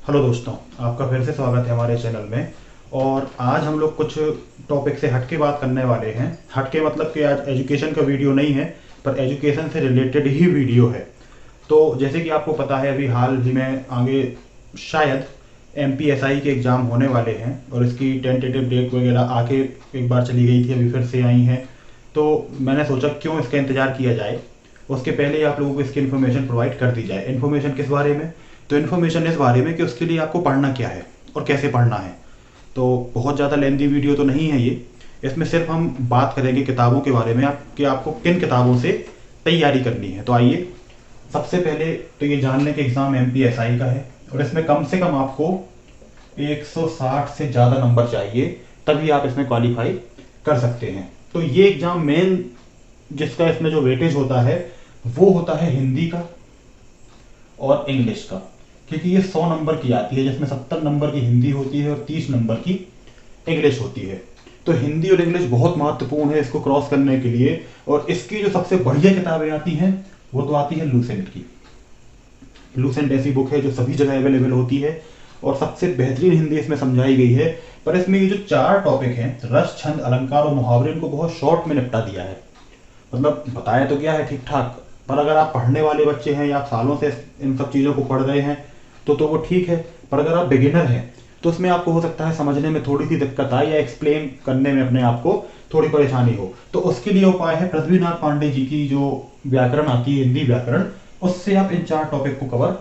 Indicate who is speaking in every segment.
Speaker 1: Hello दोस्तों, आपका फिर से स्वागत है हमारे चैनल में। और आज हम लोग कुछ टॉपिक से हटके बात करने वाले हैं। हटके मतलब कि आज एजुकेशन का वीडियो नहीं है, पर एजुकेशन से रिलेटेड ही वीडियो है। तो जैसे कि आपको पता है, अभी हाल ही में आगे शायद एमपीएसआई के एग्ज़ाम होने वाले हैं और इसकी टेंटेटिव डेट वगैरह आके एक बार चली गई थी, अभी फिर से आई हैं। तो मैंने सोचा क्यों इसका इंतज़ार किया जाए, उसके पहले ही आप लोगों को इसकी इन्फॉर्मेशन प्रोवाइड कर दी जाए। इन्फॉर्मेशन किस बारे में? तो इन्फॉर्मेशन इस बारे में कि उसके लिए आपको पढ़ना क्या है और कैसे पढ़ना है। तो बहुत ज़्यादा लेंदी वीडियो तो नहीं है ये। इसमें सिर्फ हम बात करेंगे किताबों के बारे में, कि आपको किन किताबों से तैयारी करनी है। तो आइए, सबसे पहले तो ये जान लें कि एग्ज़ाम एमपीएसआई का है और इसमें कम से कम आपको 160 से ज़्यादा नंबर चाहिए, तभी आप इसमें क्वालिफाई कर सकते हैं। तो ये एग्ज़ाम मेन जिसका इसमें जो वेटेज होता है वो होता है हिंदी का और इंग्लिश का, क्योंकि ये 100 नंबर की आती है, जिसमें 70 नंबर की हिंदी होती है और 30 नंबर की इंग्लिश होती है। तो हिंदी और इंग्लिश बहुत महत्वपूर्ण है इसको क्रॉस करने के लिए। और इसकी जो सबसे बढ़िया किताबें आती हैं वो तो आती है लूसेंट की। लूसेंट ऐसी बुक है जो सभी जगह अवेलेबल होती है और सबसे बेहतरीन हिंदी इसमें समझाई गई है। पर इसमें ये जो 4 टॉपिक हैं, रस, छंद, अलंकार और मुहावरे, इनको बहुत शॉर्ट में निपटा दिया है। मतलब बताया तो क्या है ठीक ठाक, पर अगर आप पढ़ने वाले बच्चे हैं या आप सालों से इन सब चीज़ों को पढ़ रहे हैं तो वो ठीक है। पर अगर आप बिगिनर हैं तो उसमें आपको हो सकता है समझने में थोड़ी सी दिक्कत आए या एक्सप्लेन करने में अपने आप को थोड़ी परेशानी हो। तो उसके लिए उपाय है पृथ्वीनाथ पांडे जी की जो व्याकरण आती है, हिंदी व्याकरण, उससे आप इन 4 टॉपिक को कवर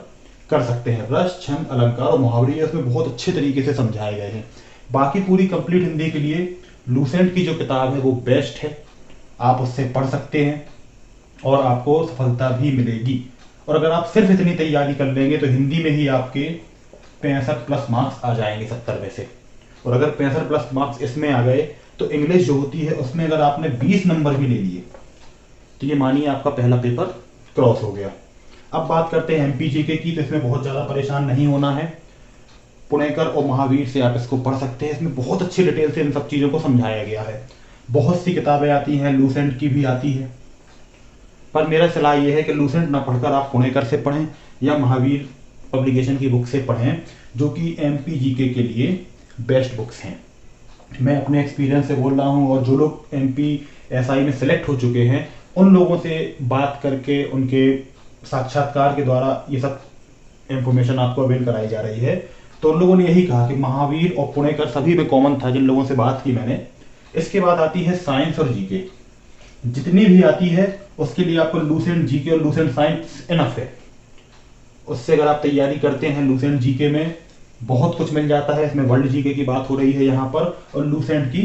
Speaker 1: कर सकते हैं। रस, छंद, अलंकार और मुहावरे उसमें बहुत अच्छे तरीके से समझाए गए हैं। बाकी पूरी कंप्लीट हिंदी के लिए लूसेंट की जो किताब है वो बेस्ट है, आप उससे पढ़ सकते हैं और आपको सफलता भी मिलेगी। और अगर आप सिर्फ इतनी तैयारी कर लेंगे तो हिंदी में ही आपके 65 प्लस मार्क्स आ जाएंगे 70 में से। और अगर 65 प्लस मार्क्स इसमें आ गए तो इंग्लिश जो होती है उसमें अगर आपने 20 नंबर भी ले लिए तो ये मानिए आपका पहला पेपर क्रॉस हो गया। अब बात करते हैं एमपीजीके की। तो इसमें बहुत ज़्यादा परेशान नहीं होना है। पुणेकर और महावीर से आप इसको पढ़ सकते हैं। इसमें बहुत अच्छी डिटेल से इन सब चीज़ों को समझाया गया है। बहुत सी किताबें आती हैं, लूसेंट की भी आती है, पर मेरा सलाह यह है कि लूसेंट ना पढ़कर आप पुणेकर से पढ़ें या महावीर पब्लिकेशन की बुक से पढ़ें, जो कि एमपीजीके के लिए बेस्ट बुक्स हैं। मैं अपने एक्सपीरियंस से बोल रहा हूं, और जो लोग एमपीएसआई में सिलेक्ट हो चुके हैं उन लोगों से बात करके उनके साक्षात्कार के द्वारा ये सब इंफॉर्मेशन आपको अवेल कराई जा रही है। तो उन लोगों ने यही कहा कि महावीर और पुणेकर सभी में कॉमन था जिन लोगों से बात की मैंने। इसके बाद आती है साइंस और जीके। जितनी भी आती है उसके लिए आपको लूसेंट जीके और लूसेंट साइंस इनफ है। उससे अगर आप तैयारी करते हैं, लूसेंट जीके में बहुत कुछ मिल जाता है। इसमें वर्ल्ड जीके की बात हो रही है यहाँ पर, और लूसेंट की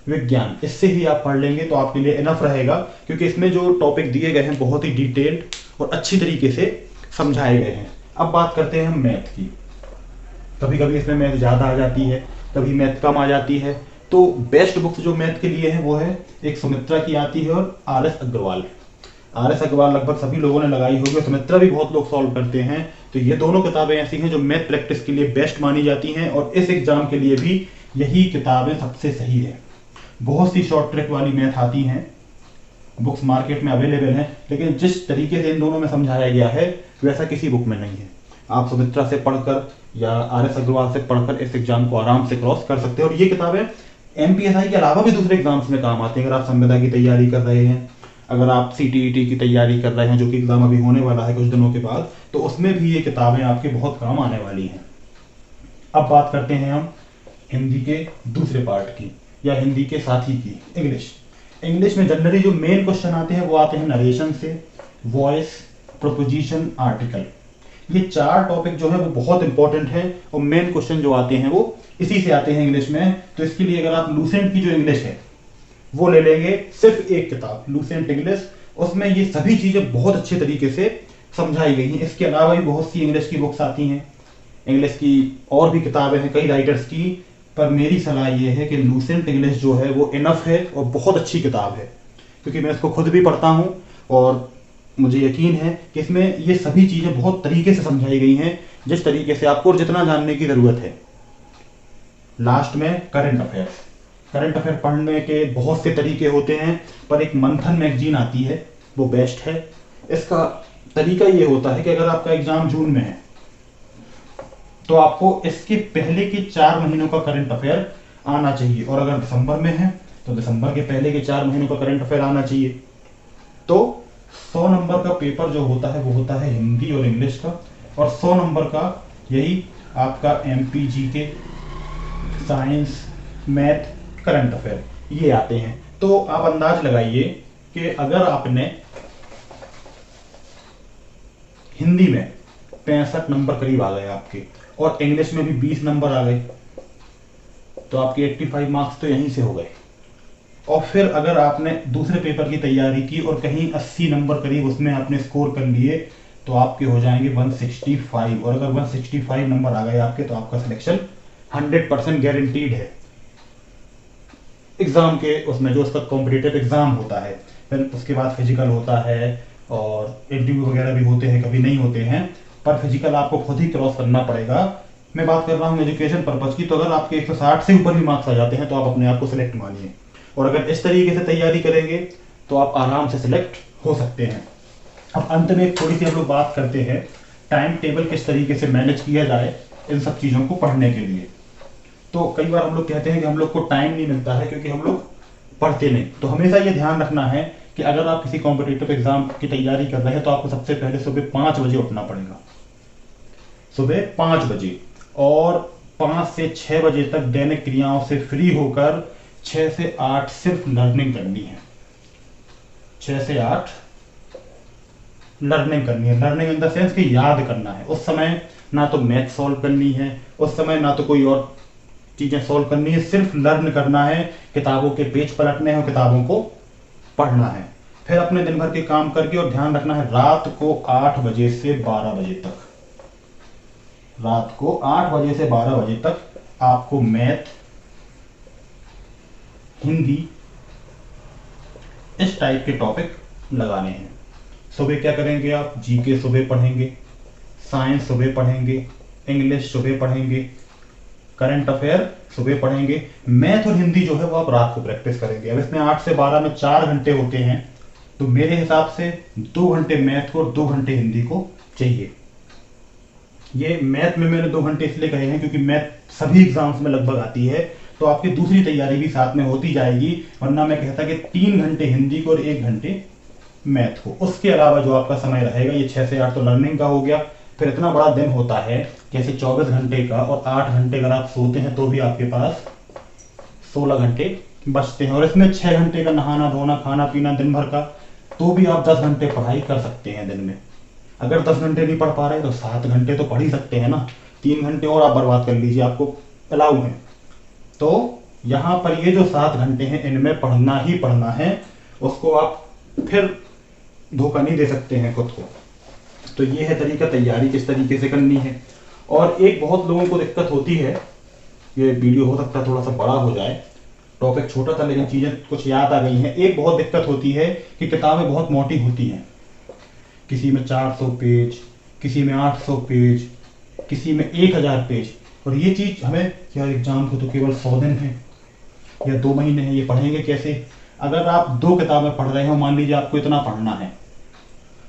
Speaker 1: विज्ञान, इससे ही आप पढ़ लेंगे तो आपके लिए इनफ रहेगा, क्योंकि इसमें जो टॉपिक दिए गए हैं बहुत ही डिटेल्ड और अच्छी तरीके से समझाए गए हैं। अब बात करते हैं हम मैथ की। कभी कभी इसमें मैथ ज़्यादा आ जाती है, कभी मैथ कम आ जाती है। तो बेस्ट बुक्स जो मैथ के लिए है वो है, एक सुमित्रा की आती है और आर.एस. अग्रवाल। आर.एस. अग्रवाल लगभग सभी लोगों ने लगाई होगी, सुमित्रा भी बहुत लोग सॉल्व करते हैं। तो ये दोनों किताबें ऐसी हैं जो मैथ प्रैक्टिस के लिए बेस्ट मानी जाती हैं, और इस एग्जाम के लिए भी यही किताबें सबसे सही है। बहुत सी शॉर्ट ट्रिक वाली मैथ आती हैं, बुक्स मार्केट में अवेलेबल हैं, लेकिन जिस तरीके से इन दोनों में समझाया गया है वैसा किसी बुक में नहीं है। आप सुमित्रा से पढ़कर या आर.एस. अग्रवाल से पढ़कर इस एग्जाम को आराम से क्रॉस कर सकते हैं। और ये किताबें एमपीएसआई के अलावा भी दूसरे एग्जाम्स में काम आते हैं। अगर आप संविदा की तैयारी कर रहे हैं, अगर आप सीटीईटी की तैयारी कर रहे हैं, जो कि एग्जाम अभी होने वाला है कुछ दिनों के बाद, तो उसमें भी ये किताबें आपके बहुत काम आने वाली हैं। अब बात करते हैं हम हिंदी के दूसरे पार्ट की, या हिंदी के साथी की, इंग्लिश। इंग्लिश में जनरली जो मेन क्वेश्चन आते हैं वो आते हैं नरेशन से, वॉइस, प्रोपोजिशन, आर्टिकल। ये 4 टॉपिक जो है वो बहुत इंपॉर्टेंट है, और मेन क्वेश्चन जो आते हैं वो इसी से आते हैं इंग्लिश में। तो इसके लिए अगर आप लूसेंट की जो इंग्लिश है वो ले लेंगे, सिर्फ एक किताब लूसेंट इंग्लिश, उसमें ये सभी चीजें बहुत अच्छे तरीके से समझाई गई हैं। इसके अलावा भी बहुत सी इंग्लिश की बुक्स आती हैं, इंग्लिश की और भी किताबें हैं कई राइटर्स की, पर मेरी सलाह ये है कि लूसेंट इंग्लिश जो है वो इनफ है और बहुत अच्छी किताब है, क्योंकि मैं इसको खुद भी पढ़ता हूँ और मुझे यकीन है कि इसमें ये सभी चीज़ें बहुत तरीके से समझाई गई हैं, जिस तरीके से आपको और जितना जानने की ज़रूरत है। लास्ट में करंट अफेयर्स। करंट अफेयर पढ़ने के बहुत से तरीके होते हैं, पर एक मंथन मैगजीन आती है वो बेस्ट है। इसका तरीका ये होता है कि अगर आपका एग्जाम जून में है तो आपको इसके पहले के 4 महीनों का करंट अफेयर आना चाहिए, और अगर दिसंबर में है तो दिसंबर के पहले के 4 महीनों का करंट अफेयर आना चाहिए। तो 100 नंबर का पेपर जो होता है वो होता है हिंदी और इंग्लिश का, और 100 नंबर का यही आपका एमपीजी के साइंस, मैथ, करंट अफेयर ये आते हैं। तो आप अंदाज लगाइए कि अगर आपने हिंदी में 65 नंबर करीब आ गए आपके, और इंग्लिश में भी 20 नंबर आ गए, तो आपके 85 मार्क्स तो यहीं से हो गए। और फिर अगर आपने दूसरे पेपर की तैयारी की और कहीं 80 नंबर करीब उसमें आपने स्कोर कर लिए, तो आपके हो जाएंगे 165, और अगर 165 नंबर आ गए आपके तो आपका सिलेक्शन 100% गारंटीड है एग्जाम के उसमें, जो उसका कॉम्पिटिटिव एग्जाम होता है। फिर उसके बाद फिजिकल होता है और इंटरव्यू वगैरह भी होते हैं, कभी नहीं होते हैं, पर फिजिकल आपको खुद ही क्रॉस करना पड़ेगा। मैं बात कर रहा हूँ एजुकेशन पर्पज की, तो अगर आपके 160 से ऊपर भी मार्क्स आ जाते हैं तो आप अपने आप को सिलेक्ट मानिए, और अगर इस तरीके से तैयारी करेंगे तो आप आराम से सिलेक्ट हो सकते हैं। अब अंत में थोड़ी सी हम लोग बात करते हैं टाइम टेबल किस तरीके से मैनेज किया जाए इन सब चीज़ों को पढ़ने के लिए। तो कई बार हम लोग कहते हैं कि हम लोग को टाइम नहीं मिलता है क्योंकि हम लोग पढ़ते नहीं। तो हमेशा ये ध्यान रखना है कि अगर आप किसी कॉम्पिटिटिव एग्जाम की तैयारी कर रहे हैं तो आपको सबसे पहले सुबह 5 बजे उठना पड़ेगा, सुबह 5 बजे, और 5 से 6 बजे तक दैनिक क्रियाओं से फ्री होकर 6 से 8 सिर्फ लर्निंग करनी है। 6 से 8 लर्निंग करनी है। लर्निंग इन द सेंस कि याद करना है। उस समय ना तो मैथ सॉल्व करनी है, उस समय ना तो कोई और चीजें सॉल्व करनी है, सिर्फ लर्न करना है, किताबों के पेज पलटने हैं और किताबों को पढ़ना है। फिर अपने दिन भर के काम करके, और ध्यान रखना है रात को 8 बजे से 12 बजे तक, रात को 8 बजे से 12 बजे तक आपको मैथ, हिंदी, इस टाइप के टॉपिक लगाने हैं। सुबह क्या करेंगे आप? जीके सुबह पढ़ेंगे, साइंस सुबह पढ़ेंगे, इंग्लिश सुबह पढ़ेंगे, करंट अफेयर सुबह पढ़ेंगे, मैथ और हिंदी जो है वो आप रात को प्रैक्टिस करेंगे। अब इसमें 8 से 12 में 4 घंटे होते हैं, तो मेरे हिसाब से 2 घंटे मैथ को और 2 घंटे हिंदी को चाहिए। ये मैथ में मैंने 2 घंटे इसलिए कहे हैं क्योंकि मैथ सभी एग्जाम्स में लगभग आती है, तो आपकी दूसरी तैयारी भी साथ में होती जाएगी, वरना मैं कहता कि 3 घंटे हिंदी को और 1 घंटे मैथ को। उसके अलावा जो आपका समय रहेगा, ये 6 से 8 तो लर्निंग का हो गया। फिर इतना बड़ा दिन होता है जैसे 24 घंटे का, और 8 घंटे अगर आप सोते हैं तो भी आपके पास 16 घंटे बचते हैं, और इसमें 6 घंटे का नहाना धोना खाना पीना दिन भर का, तो भी आप 10 घंटे पढ़ाई कर सकते हैं दिन में। अगर 10 घंटे नहीं पढ़ पा रहे तो 7 घंटे तो पढ़ ही सकते हैं ना, 3 घंटे और आप बर्बाद कर लीजिए, आपको अलाउ है। तो यहाँ पर ये जो 7 घंटे हैं इनमें पढ़ना ही पढ़ना है, उसको आप फिर धोखा नहीं दे सकते हैं खुद को। तो ये है तरीका तैयारी किस तरीके से करनी है। और एक बहुत लोगों को दिक्कत होती है, ये वीडियो हो सकता है थोड़ा सा बड़ा हो जाए, टॉपिक छोटा था लेकिन चीजें कुछ याद आ गई हैं। एक बहुत दिक्कत होती है कि किताबें बहुत मोटी होती हैं, किसी में 400 पेज, किसी में 800 पेज, किसी में 1000 पेज, और ये चीज हमें यार एग्जाम को तो केवल 100 दिन है या 2 महीने हैं, ये पढ़ेंगे कैसे? अगर आप 2 किताबें पढ़ रहे हो, मान लीजिए आपको इतना पढ़ना है,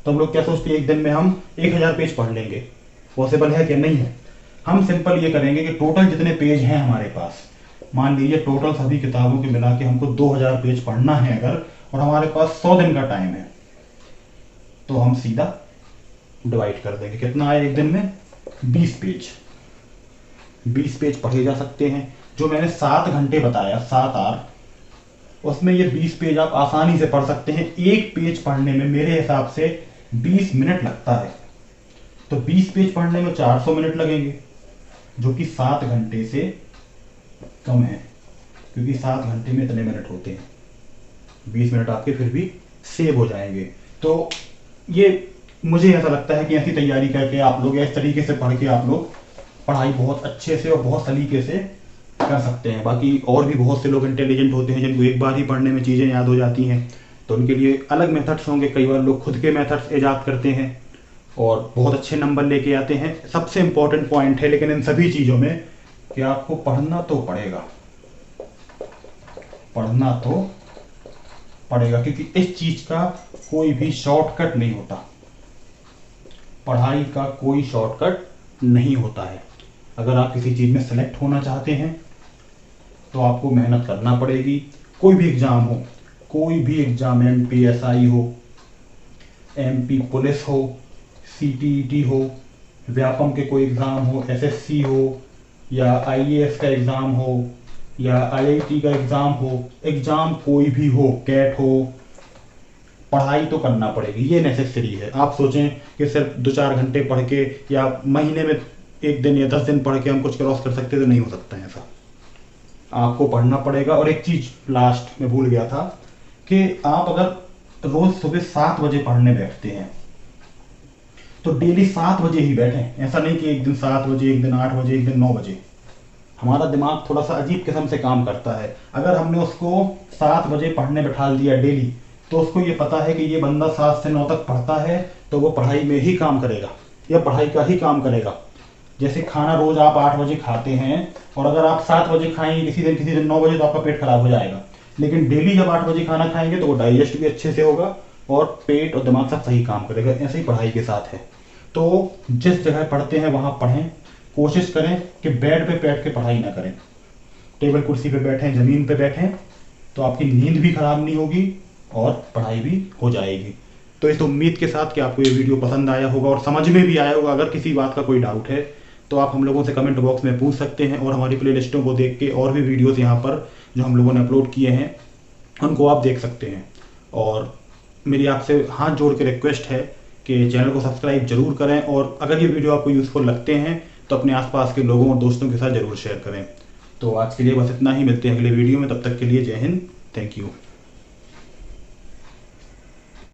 Speaker 1: तो हम लोग क्या सोचते हैं एक दिन में हम 1000 पेज पढ़ लेंगे, पॉसिबल है कि नहीं है? हम सिंपल ये करेंगे कि टोटल जितने पेज हैं हमारे पास, मान लीजिए टोटल सभी किताबों के मिला के हमको 2000 पेज पढ़ना है अगर, और हमारे पास 100 दिन का टाइम है, तो हम सीधा डिवाइड कर देंगे। कितना आया एक दिन में? 20 पेज। 20 पेज पढ़े जा सकते हैं। जो मैंने 7 घंटे बताया, 7 आर, उसमें ये 20 पेज आप आसानी से पढ़ सकते हैं। एक पेज पढ़ने में मेरे हिसाब से 20 मिनट लगता है, तो 20 पेज पढ़ने में 400 मिनट लगेंगे, जो कि 7 घंटे से कम है, क्योंकि 7 घंटे में इतने मिनट होते हैं। 20 मिनट आपके फिर भी सेव हो जाएंगे। तो ये मुझे ऐसा लगता है कि ऐसी तैयारी करके आप लोग, इस तरीके से पढ़ के आप लोग पढ़ाई बहुत अच्छे से और बहुत सलीके से कर सकते हैं। बाकी और भी बहुत से लोग इंटेलिजेंट होते हैं जिनको एक बार ही पढ़ने में चीज़ें याद हो जाती हैं, तो उनके लिए अलग मेथड्स होंगे। कई बार लोग खुद के मेथड्स ईजाद करते हैं और बहुत अच्छे नंबर लेके आते हैं। सबसे इंपॉर्टेंट पॉइंट है लेकिन इन सभी चीज़ों में कि आपको पढ़ना तो पड़ेगा, पढ़ना तो पड़ेगा, क्योंकि इस चीज़ का कोई भी शॉर्टकट नहीं होता। पढ़ाई का कोई शॉर्टकट नहीं होता है। अगर आप किसी चीज़ में सेलेक्ट होना चाहते हैं तो आपको मेहनत करना पड़ेगी। कोई भी एग्ज़ाम हो, कोई भी एग्ज़ाम, MPSI हो, MP पुलिस हो, CTET हो, व्यापम के कोई एग्ज़ाम हो, SSC हो, या IAS का एग्ज़ाम हो, या IIT का एग्ज़ाम हो, एग्ज़ाम कोई भी हो, कैट हो, पढ़ाई तो करना पड़ेगी, ये नेसेसरी है। आप सोचें कि सिर्फ 2-4 घंटे पढ़ के या महीने में 1 दिन या 10 दिन पढ़ के हम कुछ क्रॉस कर सकते, तो नहीं हो सकता है ऐसा। आपको पढ़ना पड़ेगा। और एक चीज़ लास्ट में भूल गया था कि आप अगर रोज़ सुबह 7 बजे पढ़ने बैठते हैं तो डेली 7 बजे ही बैठें। ऐसा नहीं कि एक दिन 7 बजे, एक दिन 8 बजे, एक दिन 9 बजे। हमारा दिमाग थोड़ा सा अजीब किस्म से काम करता है। अगर हमने उसको 7 बजे पढ़ने बैठा दिया डेली, तो उसको ये पता है कि ये बंदा 7 से 9 तक पढ़ता है, तो वो पढ़ाई में ही काम करेगा या पढ़ाई का ही काम करेगा। जैसे खाना रोज आप 8 बजे खाते हैं और अगर आप 7 बजे खाएंगे किसी दिन 9 बजे, तो आपका पेट खराब हो जाएगा। लेकिन डेली जब 8 बजे खाना खाएंगे तो वो डाइजेस्ट भी अच्छे से होगा और पेट और दिमाग सब सही काम करेगा। ऐसे ही पढ़ाई के साथ है। तो जिस जगह पढ़ते हैं वहाँ पढ़ें। कोशिश करें कि बेड पे बैठ के पढ़ाई ना करें, टेबल कुर्सी पे बैठें, ज़मीन पे बैठें, तो आपकी नींद भी खराब नहीं होगी और पढ़ाई भी हो जाएगी। तो इस उम्मीद के साथ कि आपको ये वीडियो पसंद आया होगा और समझ में भी आया होगा। अगर किसी बात का कोई डाउट है तो आप हम लोगों से कमेंट बॉक्स में पूछ सकते हैं, और हमारी प्लेलिस्टों को देख के और भी वीडियोस यहाँ पर जो हम लोगों ने अपलोड किए हैं उनको आप देख सकते हैं। और मेरी आपसे हाथ जोड़ के रिक्वेस्ट है कि चैनल को सब्सक्राइब जरूर करें, और अगर ये वीडियो आपको यूज़फुल लगते हैं तो अपने आसपास के लोगों और दोस्तों के साथ ज़रूर शेयर करें। तो आज के लिए बस इतना ही, मिलते हैं अगले वीडियो में। तब तक के लिए जय हिंद, थैंक यू।